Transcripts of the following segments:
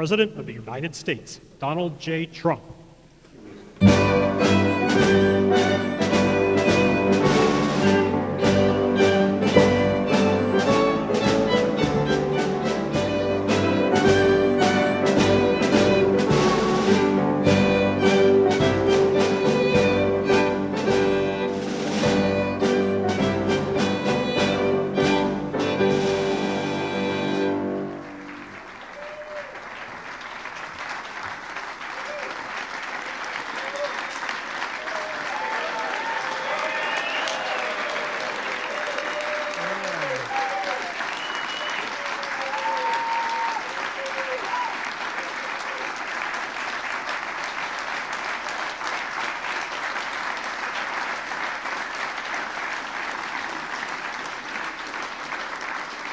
President of the United States, Donald J. Trump.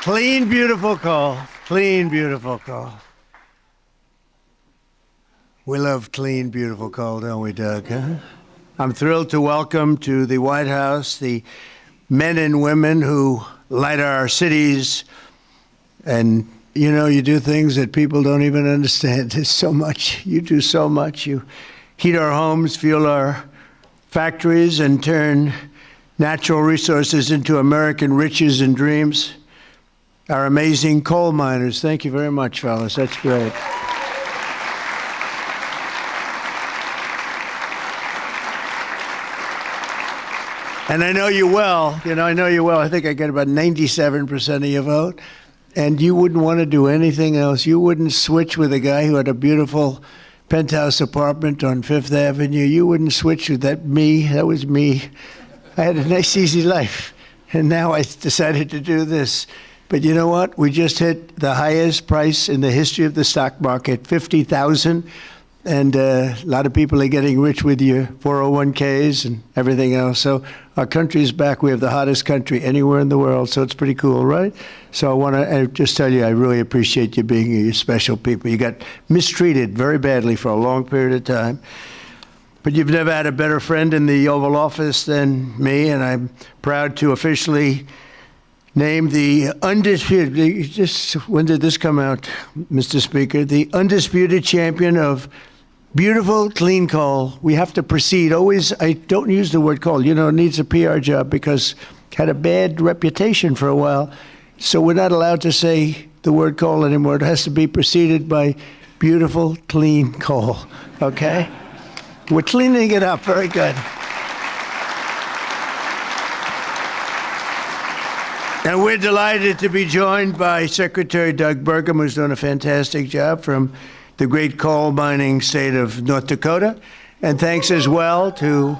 Clean, beautiful call. Clean, beautiful call. We love clean, beautiful call, don't we, Doug? Huh? I'm thrilled to welcome to the White House the men and women who light our cities. And, you know, you do things that people don't even understand. There's so much. You do so much. You heat our homes, fuel our factories, and turn natural resources into American riches and dreams. Our amazing coal miners. Thank you very much, fellas. That's great. And I know you well. I know you well. I think I get about 97% of your vote. And you wouldn't want to do anything else. You wouldn't switch with a guy who had a beautiful penthouse apartment on Fifth Avenue. You wouldn't switch with that was me. I had a nice, easy life. And now I decided to do this. But you know what? We just hit the highest price in the history of the stock market, 50,000. And a lot of people are getting rich with your 401ks and everything else. So our country is back. We have the hottest country anywhere in the world. So it's pretty cool, right? So I want to just tell you, I really appreciate you being here. You're special people. You got mistreated very badly for a long period of time. But you've never had a better friend in the Oval Office than me. And I'm proud to officially named the undisputed, when did this come out, Mr. Speaker? The undisputed champion of beautiful, clean coal. We have to proceed. Always, I don't use the word coal. It needs a PR job because it had a bad reputation for a while. So we're not allowed to say the word coal anymore. It has to be preceded by beautiful, clean coal, okay? We're cleaning it up. Very good. And we're delighted to be joined by Secretary Doug Burgum, who's done a fantastic job from the great coal mining state of North Dakota. And thanks as well to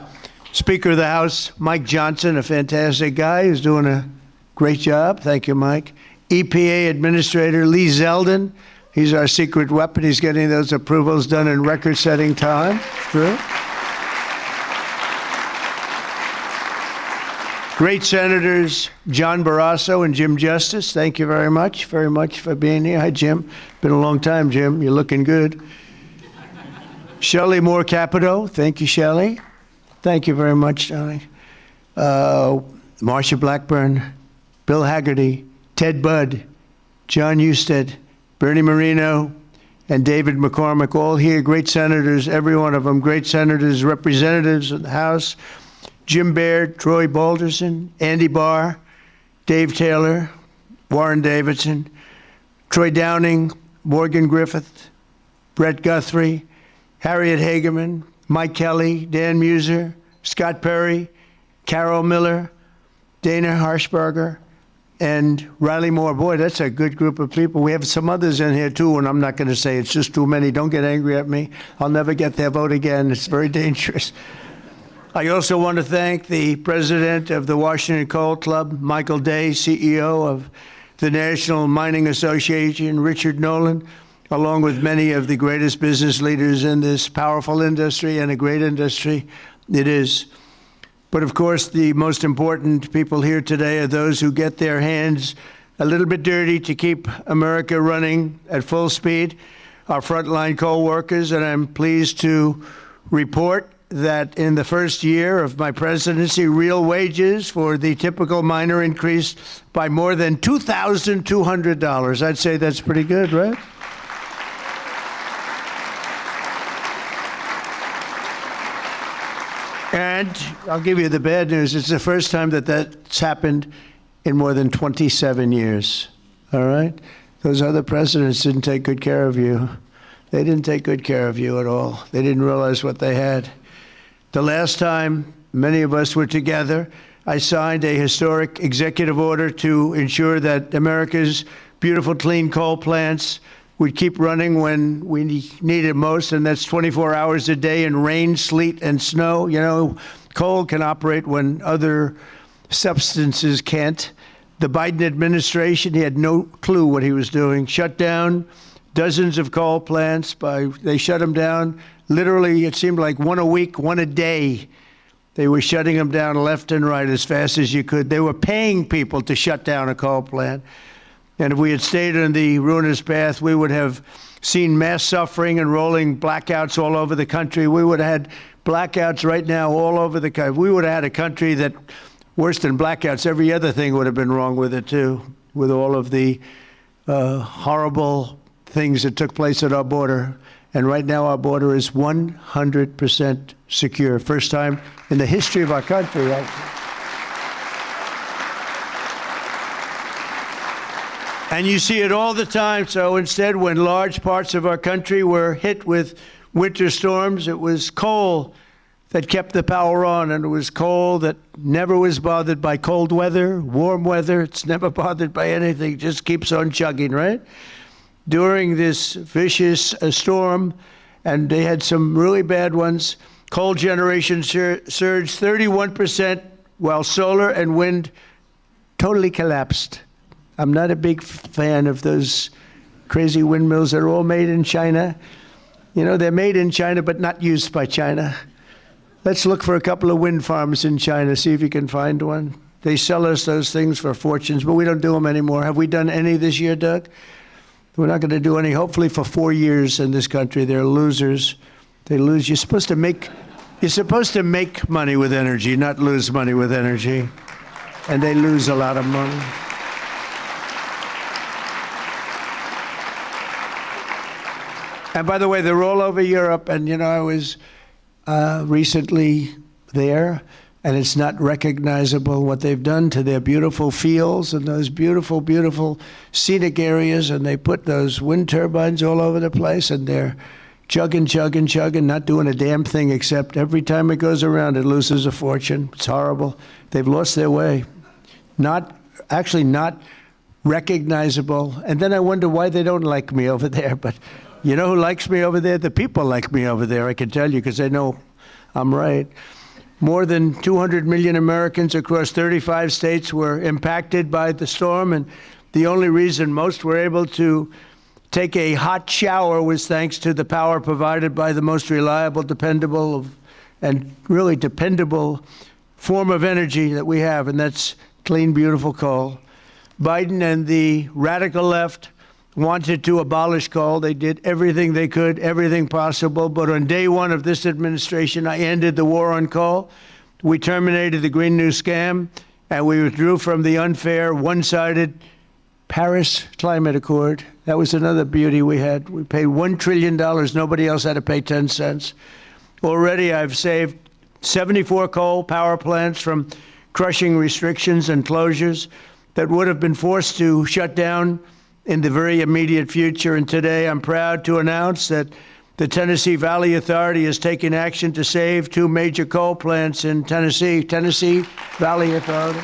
Speaker of the House, Mike Johnson, a fantastic guy who's doing a great job. Thank you, Mike. EPA Administrator Lee Zeldin. He's our secret weapon. He's getting those approvals done in record-setting time. True. Great Senators John Barrasso and Jim Justice, thank you very much for being here. Hi, Jim. Been a long time, Jim. You're looking good. Shelley Moore Capito, thank you, Shelley. Thank you very much, Johnny. Marsha Blackburn, Bill Hagerty, Ted Budd, John Husted, Bernie Moreno, and David McCormick, all here, great senators, every one of them, great senators, representatives in the House. Jim Baird, Troy Balderson, Andy Barr, Dave Taylor, Warren Davidson, Troy Downing, Morgan Griffith, Brett Guthrie, Harriet Hageman, Mike Kelly, Dan Muser, Scott Perry, Carol Miller, Dana Harshberger, and Riley Moore. Boy, that's a good group of people. We have some others in here, too, and I'm not going to say it's just too many. Don't get angry at me. I'll never get their vote again. It's very dangerous. I also want to thank the president of the Washington Coal Club, Michael Day, CEO of the National Mining Association, Richard Nolan, along with many of the greatest business leaders in this powerful industry and a great industry it is. But of course, the most important people here today are those who get their hands a little bit dirty to keep America running at full speed, our frontline coal workers, and I'm pleased to report that in the first year of my presidency, real wages for the typical miner increased by more than $2,200. I'd say that's pretty good, right? And I'll give you the bad news. It's the first time that that's happened in more than 27 years. All right? Those other presidents didn't take good care of you. They didn't take good care of you at all. They didn't realize what they had. The last time many of us were together, I signed a historic executive order to ensure that America's beautiful clean coal plants would keep running when we need it most, and that's 24 hours a day in rain, sleet, and snow. You know, coal can operate when other substances can't. The Biden administration, he had no clue what he was doing. Shut down dozens of coal plants. They shut them down. Literally, it seemed like one a week, one a day. They were shutting them down left and right as fast as you could. They were paying people to shut down a coal plant. And if we had stayed on the ruinous path, we would have seen mass suffering and rolling blackouts all over the country. We would have had blackouts right now all over the country. We would have had a country that, worse than blackouts, every other thing would have been wrong with it too, with all of the horrible things that took place at our border. And right now our border is 100% secure. First time in the history of our country, actually. And you see it all the time. So instead, when large parts of our country were hit with winter storms, it was coal that kept the power on, and it was coal that never was bothered by cold weather, warm weather. It's never bothered by anything. It just keeps on chugging, right? During this vicious storm, and they had some really bad ones, coal generation surged 31%, while solar and wind totally collapsed. I'm not a big fan of those crazy windmills that are all made in China. You know, they're made in China, but not used by China. Let's look for a couple of wind farms in China, see if you can find one. They sell us those things for fortunes, but we don't do them anymore. Have we done any this year, Doug? We're not going to do any, hopefully for 4 years in this country. They're losers. They lose. You're supposed to make money with energy, not lose money with energy. And they lose a lot of money. And by the way, they're all over Europe. And, you know, I was recently there, and it's not recognizable what they've done to their beautiful fields and those beautiful, beautiful scenic areas. And they put those wind turbines all over the place, and they're chugging, not doing a damn thing, except every time it goes around, it loses a fortune. It's horrible. They've lost their way. Not recognizable. And then I wonder why they don't like me over there. But you know who likes me over there? The people like me over there, I can tell you, because they know I'm right. More than 200 million Americans across 35 states were impacted by the storm, and the only reason most were able to take a hot shower was thanks to the power provided by the most reliable, dependable, and really dependable form of energy that we have, and that's clean, beautiful coal. Biden and the radical left wanted to abolish coal. They did everything they could, everything possible. But on day one of this administration, I ended the war on coal. We terminated the Green New Scam, and we withdrew from the unfair, one-sided Paris Climate Accord. That was another beauty we had. We paid $1 trillion. Nobody else had to pay 10 cents. Already I've saved 74 coal power plants from crushing restrictions and closures that would have been forced to shut down in the very immediate future. And today I'm proud to announce that the Tennessee Valley Authority has taken action to save 2 major coal plants in Tennessee. Tennessee Valley Authority.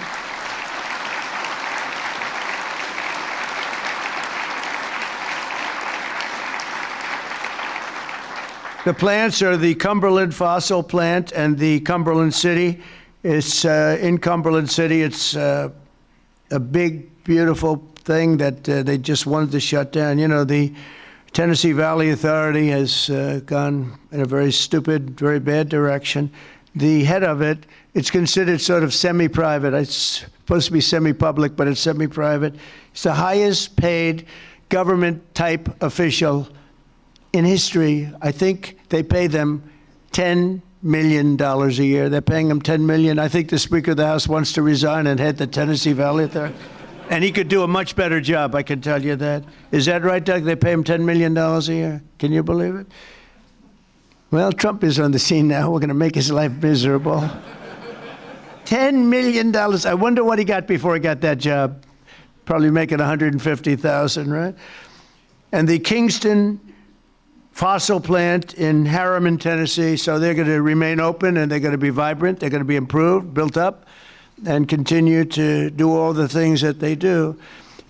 The plants are the Cumberland Fossil Plant and the Cumberland City. It's in Cumberland City. It's a big, beautiful thing that they just wanted to shut down. You know, the Tennessee Valley Authority has gone in a very stupid, very bad direction. The head of it, it's considered sort of semi-private. It's supposed to be semi-public, but it's semi-private. It's the highest paid government-type official in history. I think they pay them $10 million a year. They're paying them $10 million. I think the Speaker of the House wants to resign and head the Tennessee Valley Authority. And he could do a much better job, I can tell you that. Is that right, Doug? They pay him $10 million a year. Can you believe it? Well, Trump is on the scene now. We're going to make his life miserable. $10 million. I wonder what he got before he got that job. Probably making $150,000, right? And the Kingston fossil plant in Harriman, Tennessee, so they're going to remain open and they're going to be vibrant. They're going to be improved, built up, and continue to do all the things that they do.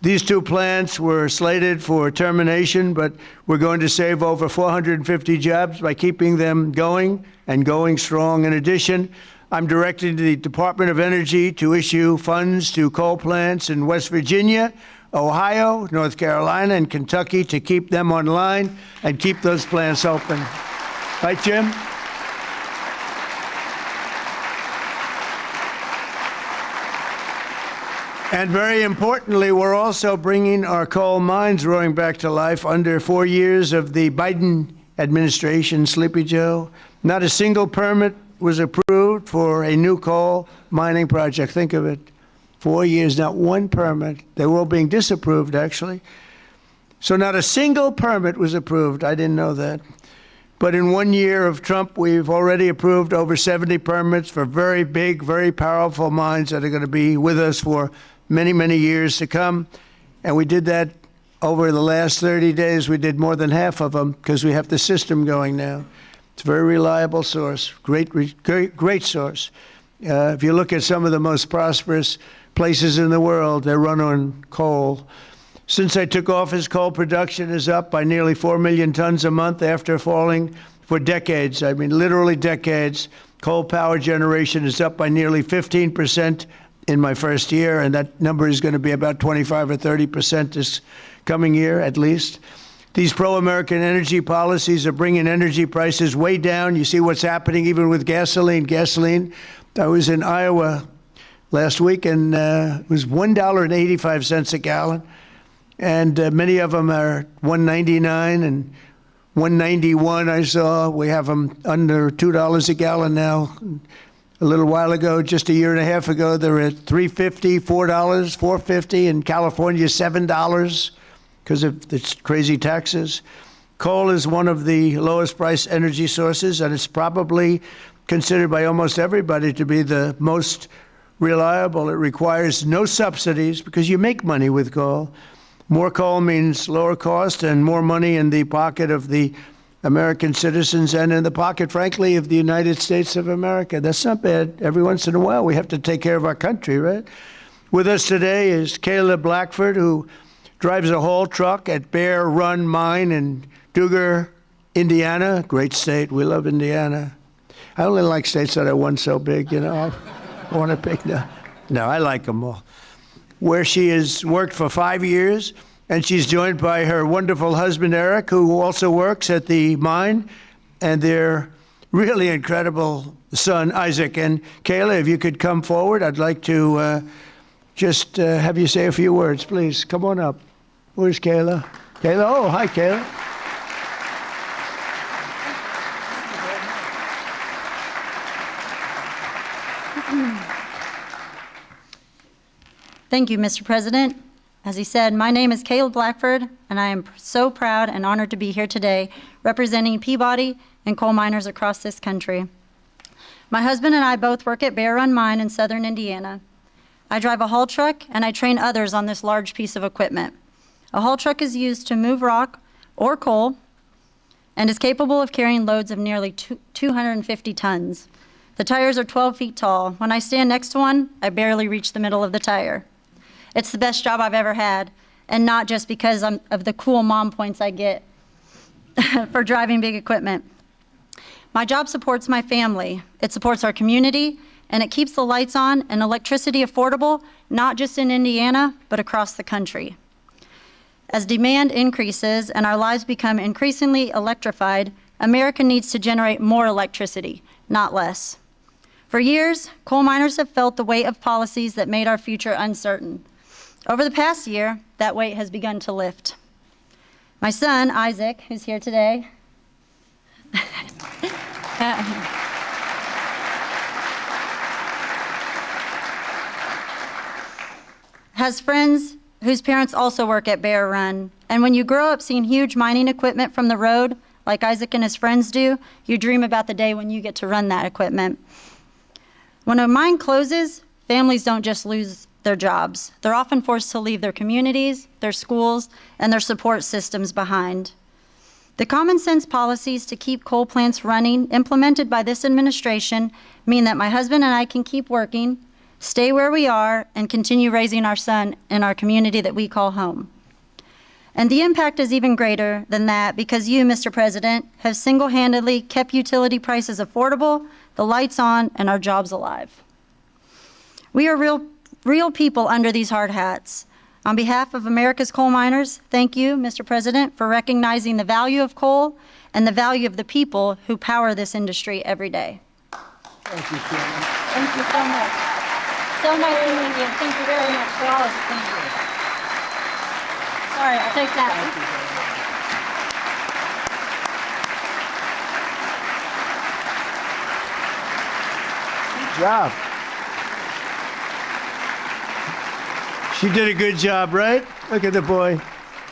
These two plants were slated for termination, but we're going to save over 450 jobs by keeping them going and going strong. In addition, I'm directing the Department of Energy to issue funds to coal plants in West Virginia, Ohio, North Carolina, and Kentucky to keep them online and keep those plants open. Right, Jim? And very importantly, we're also bringing our coal mines roaring back to life. Under 4 years of the Biden administration, Sleepy Joe, not a single permit was approved for a new coal mining project. Think of it. 4 years, not one permit. They were all being disapproved, actually. So not a single permit was approved. I didn't know that. But in 1 year of Trump, we've already approved over 70 permits for very big, very powerful mines that are going to be with us for many, many years to come. And we did that over the last 30 days. We did more than half of them because we have the system going now. It's a very reliable source, great source. If you look at some of the most prosperous places in the world, they run on coal. Since I took office, coal production is up by nearly 4 million tons a month after falling for decades. I mean, literally decades. Coal power generation is up by nearly 15% in my first year, and that number is going to be about 25 or 30% this coming year, at least. These pro-American energy policies are bringing energy prices way down. You see what's happening even with gasoline. I was in Iowa last week, and it was $1.85 a gallon. And many of them are $1.99 and $1.91 I saw. We have them under $2 a gallon now. A little while ago, just a year and a half ago, they were at $3.50, $4, $4.50. In California, $7 because of the crazy taxes. Coal is one of the lowest price energy sources, and it's probably considered by almost everybody to be the most reliable. It requires no subsidies because you make money with coal. More coal means lower cost and more money in the pocket of the American citizens and in the pocket, frankly, of the United States of America. That's not bad. Every once in a while, we have to take care of our country, right? With us today is Kayla Blackford, who drives a haul truck at Bear Run Mine in Duggar, Indiana. Great state. We love Indiana. I only like states that are one so big, you know. I want to pick no, I like them all. Where she has worked for 5 years, and she's joined by her wonderful husband, Eric, who also works at the mine, and their really incredible son, Isaac. And Kayla, if you could come forward, I'd like to just have you say a few words, please. Come on up. Where's Kayla? Kayla, oh, hi, Kayla. Thank you, Mr. President. As he said, my name is Kayla Blackford, and I am so proud and honored to be here today representing Peabody and coal miners across this country. My husband and I both work at Bear Run Mine in southern Indiana. I drive a haul truck, and I train others on this large piece of equipment. A haul truck is used to move rock or coal and is capable of carrying loads of nearly 250 tons. The tires are 12 feet tall. When I stand next to one, I barely reach the middle of the tire. It's the best job I've ever had, and not just because of the cool mom points I get for driving big equipment. My job supports my family. It supports our community, and it keeps the lights on and electricity affordable, not just in Indiana, but across the country. As demand increases and our lives become increasingly electrified, America needs to generate more electricity, not less. For years, coal miners have felt the weight of policies that made our future uncertain. Over the past year, that weight has begun to lift. My son, Isaac, who's here today, has friends whose parents also work at Bear Run. And when you grow up seeing huge mining equipment from the road, like Isaac and his friends do, you dream about the day when you get to run that equipment. When a mine closes, families don't just lose their jobs. They're often forced to leave their communities, their schools, and their support systems behind. The common sense policies to keep coal plants running implemented by this administration mean that my husband and I can keep working, stay where we are, and continue raising our son in our community that we call home. And the impact is even greater than that because you, Mr. President, have single-handedly kept utility prices affordable, the lights on, and our jobs alive. We are real people under these hard hats. On behalf of America's coal miners, thank you, Mr. President, for recognizing the value of coal and the value of the people who power this industry every day. Thank you, Chairman. Thank you so much. So nice meeting you. Thank you very much for all of it. Thank you. Sorry, I'll take that. Good job. She did a good job, right? Look at the boy.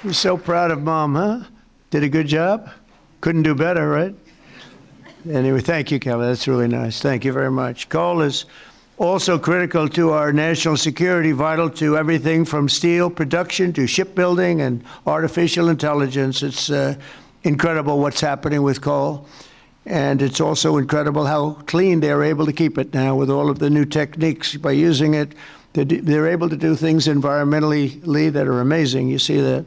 He's so proud of Mom, huh? Did a good job? Couldn't do better, right? Anyway, thank you, Kelly. That's really nice. Thank you very much. Coal is also critical to our national security, vital to everything from steel production to shipbuilding and artificial intelligence. It's incredible what's happening with coal. And it's also incredible how clean they're able to keep it now with all of the new techniques. By using it, they're able to do things environmentally that are amazing. You see that.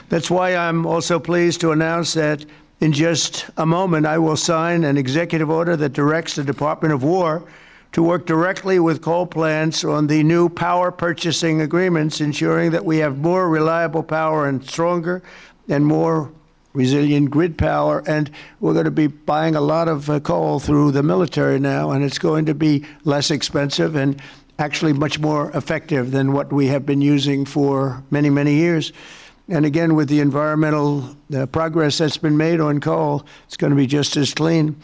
That's why I'm also pleased to announce that in just a moment, I will sign an executive order that directs the Department of War to work directly with coal plants on the new power purchasing agreements, ensuring that we have more reliable power and stronger and more resilient grid power. And we're going to be buying a lot of coal through the military now, and it's going to be less expensive and actually much more effective than what we have been using for many, many years. And again, with the environmental progress that's been made on coal, it's going to be just as clean.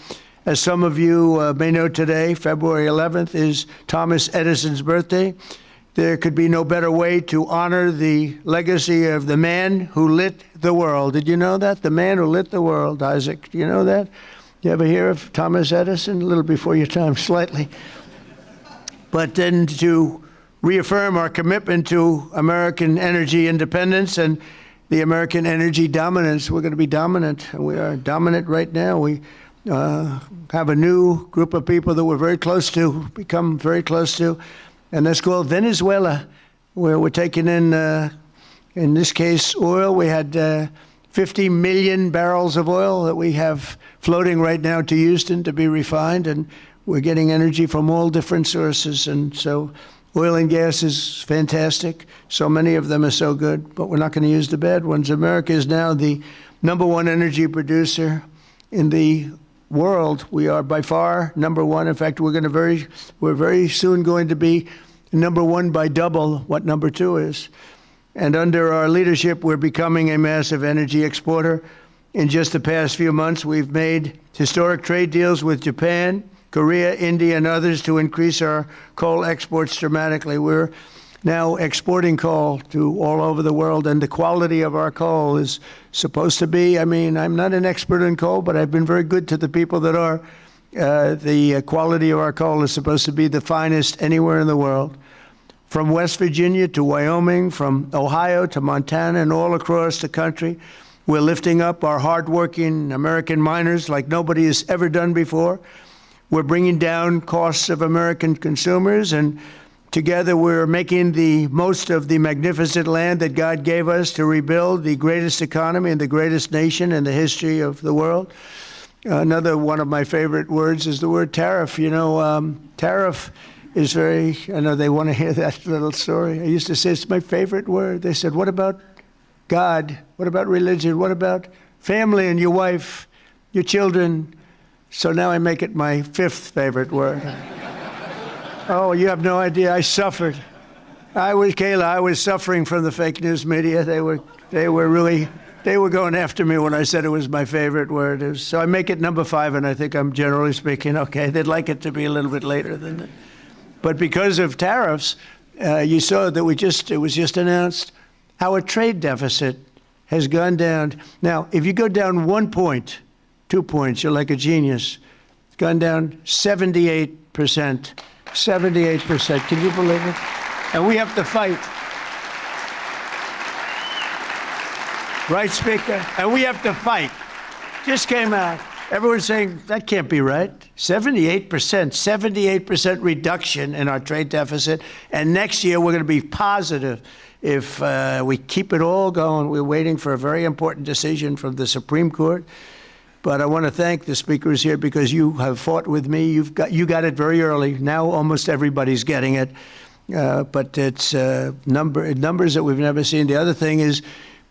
As some of you may know today, February 11th is Thomas Edison's birthday. There could be no better way to honor the legacy of the man who lit the world. Did you know that? The man who lit the world, Isaac. Do you know that? You ever hear of Thomas Edison? A little before your time, slightly. But then to reaffirm our commitment to American energy independence and the American energy dominance. We're going to be dominant, and we are dominant right now. We have a new group of people that we're very close to, become very close to, and that's called Venezuela, where we're taking in this case, oil. We had 50 million barrels of oil that we have floating right now to Houston to be refined, and we're getting energy from all different sources. And so oil and gas is fantastic. So many of them are so good, but we're not going to use the bad ones. America is now the #1 energy producer in the world. We are by far #1. In fact, we're very soon going to be #1 by double what #2 is. And under our leadership, we're becoming a massive energy exporter. In just the past few months, we've made historic trade deals with Japan, Korea, India, and others to increase our coal exports dramatically. We're now exporting coal to all over the world, and the quality of our coal is supposed to be, I mean, I'm not an expert in coal, but I've been very good to the people that are. The quality of our coal is supposed to be the finest anywhere in the world. From West Virginia to Wyoming, from Ohio to Montana, and all across the country, we're lifting up our hardworking American miners like nobody has ever done before. We're bringing down costs of American consumers, and together we're making the most of the magnificent land that God gave us to rebuild the greatest economy and the greatest nation in the history of the world. Another one of my favorite words is the word tariff. You know, tariff is very, I know they want to hear that little story. I used to say it's my favorite word. They said, what about God? What about religion? What about family and your wife, your children? So now I make it my 5th favorite word. Oh, you have no idea. I suffered. I was suffering from the fake news media. They were going after me when I said it was my favorite word. So I make it #5, and I think I'm generally speaking okay. They'd like it to be a little bit later than that. But because of tariffs, you saw that it was just announced, our trade deficit has gone down. Now, if you go down 1 point 2 points. You're like a genius. It's gone down 78%. 78%. Can you believe it? And we have to fight. Right, Speaker? And we have to fight. Just came out. Everyone's saying, that can't be right. 78% reduction in our trade deficit. And next year, we're going to be positive if we keep it all going. We're waiting for a very important decision from the Supreme Court. But I want to thank the speakers here because you have fought with me. You got it very early. Now almost everybody's getting it. But it's numbers that we've never seen. The other thing is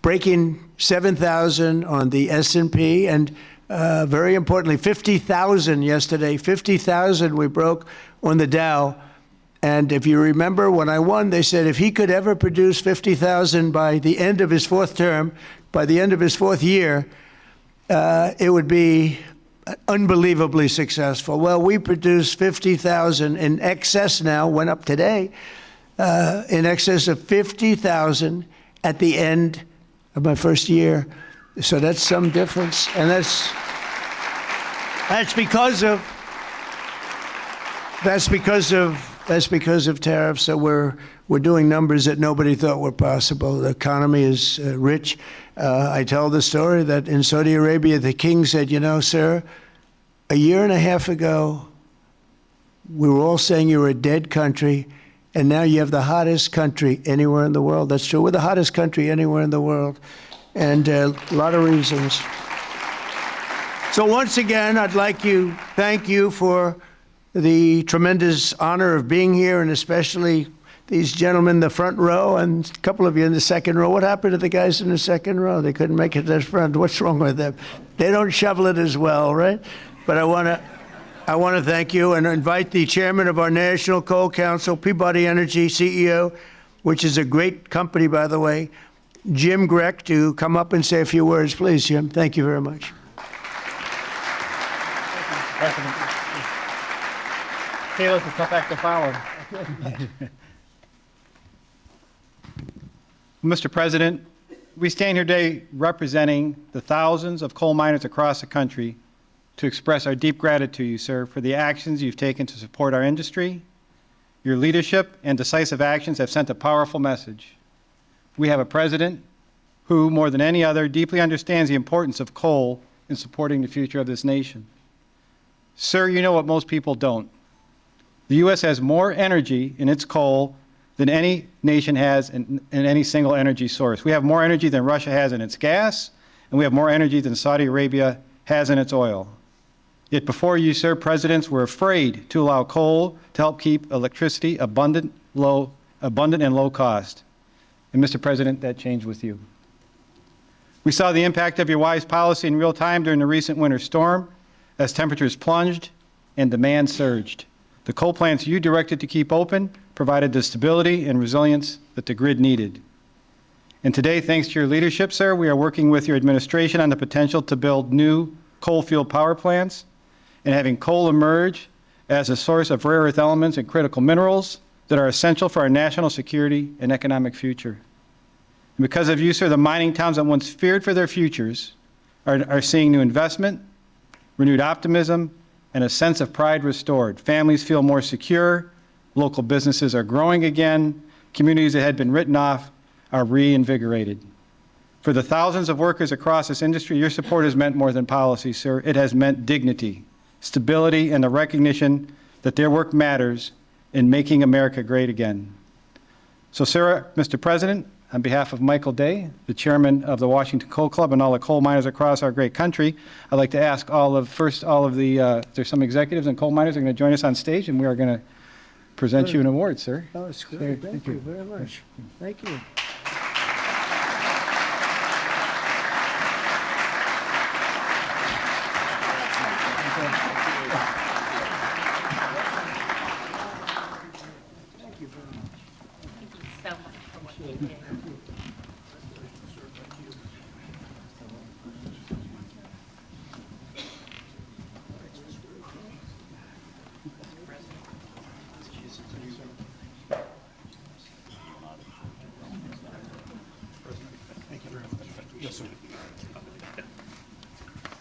breaking 7,000 on the S&P and very importantly, 50,000 yesterday. 50,000 we broke on the Dow. And if you remember, when I won, they said if he could ever produce 50,000 by the end of his fourth term, by the end of his fourth year, it would be unbelievably successful. Well, we produced 50,000 in excess now, went up today, in excess of 50,000 at the end of my first year. So that's some difference, and that's because of tariffs. So we're doing numbers that nobody thought were possible. The economy is rich. I tell the story that in Saudi Arabia, the king said, you know, sir, a year and a half ago, we were all saying you were a dead country, and now you have the hottest country anywhere in the world. That's true. We're the hottest country anywhere in the world. And a lot of reasons. So once again, I'd like to thank you for the tremendous honor of being here, and especially these gentlemen in the front row and a couple of you in the second row. What happened to the guys in the second row? They couldn't make it to the front. What's wrong with them? They don't shovel it as well, right? But I want to thank you and invite the chairman of our National Coal Council, Peabody Energy CEO, which is a great company, by the way, Jim Grech, to come up and say a few words. Please, Jim. Thank you very much. Taylor's a tough act to follow. Mr. President, we stand here today representing the thousands of coal miners across the country to express our deep gratitude to you, sir, for the actions you've taken to support our industry. Your leadership and decisive actions have sent a powerful message. We have a president who, more than any other, deeply understands the importance of coal in supporting the future of this nation. Sir, you know what most people don't. The U.S. has more energy in its coal than any nation has in any single energy source. We have more energy than Russia has in its gas, and we have more energy than Saudi Arabia has in its oil. Yet before you, sir, presidents were afraid to allow coal to help keep electricity abundant and low cost. And Mr. President, that changed with you. We saw the impact of your wise policy in real time during the recent winter storm as temperatures plunged and demand surged. The coal plants you directed to keep open provided the stability and resilience that the grid needed. And today, thanks to your leadership, sir, we are working with your administration on the potential to build new coal-fueled power plants and having coal emerge as a source of rare earth elements and critical minerals that are essential for our national security and economic future. And because of you, sir, the mining towns that once feared for their futures are seeing new investment, renewed optimism, and a sense of pride restored. Families feel more secure, local businesses are growing again, communities that had been written off are reinvigorated. For the thousands of workers across this industry, your support has meant more than policy, sir. It has meant dignity, stability, and the recognition that their work matters in making America great again. So, sir, Mr. President, on behalf of Michael Day, the chairman of the Washington Coal Club, and all the coal miners across our great country, I'd like to ask there's some executives and coal miners are going to join us on stage, and we are going to present you an award, sir. Oh, it's good. Thank you very much. Thank you.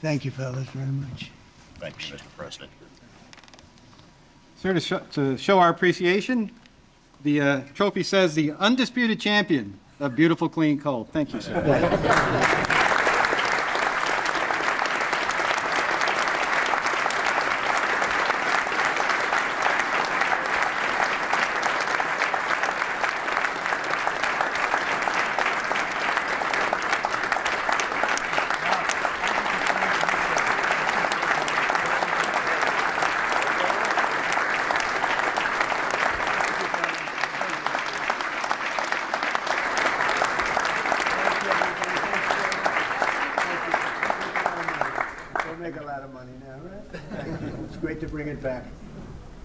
Thank you, fellas, very much. Thank you, Mr. President. Sir, to show our appreciation, the trophy says the undisputed champion of beautiful clean coal. Thank you, sir. We'll make a lot of money now, right? Thank you. It's great to bring it back.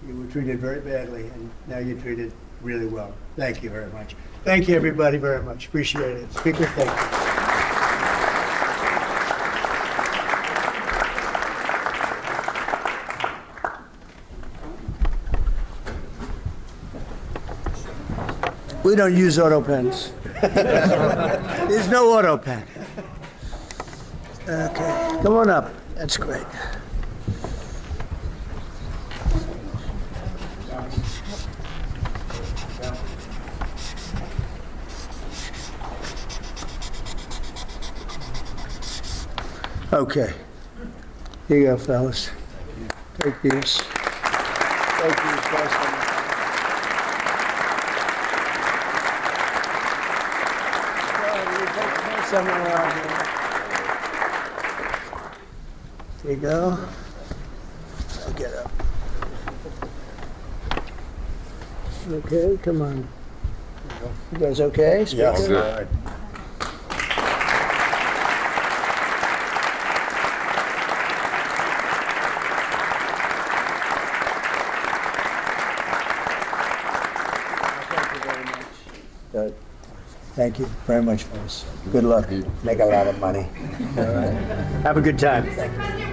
You were treated very badly, and now you're treated really well. Thank you very much. Thank you, everybody, very much. Appreciate it. Speaker, thank you. We don't use auto pens. There's no auto pen. Okay, come on up. That's great. Okay. Here you go, fellas. Take these. Take these, guys. Somewhere around here. There you go. I'll get up. Okay, come on. You guys okay? Yeah, Speaker? good. Thank you very much. Good. Thank you very much, folks. Good luck. Make a lot of money. All right. Have a good time. Thank you.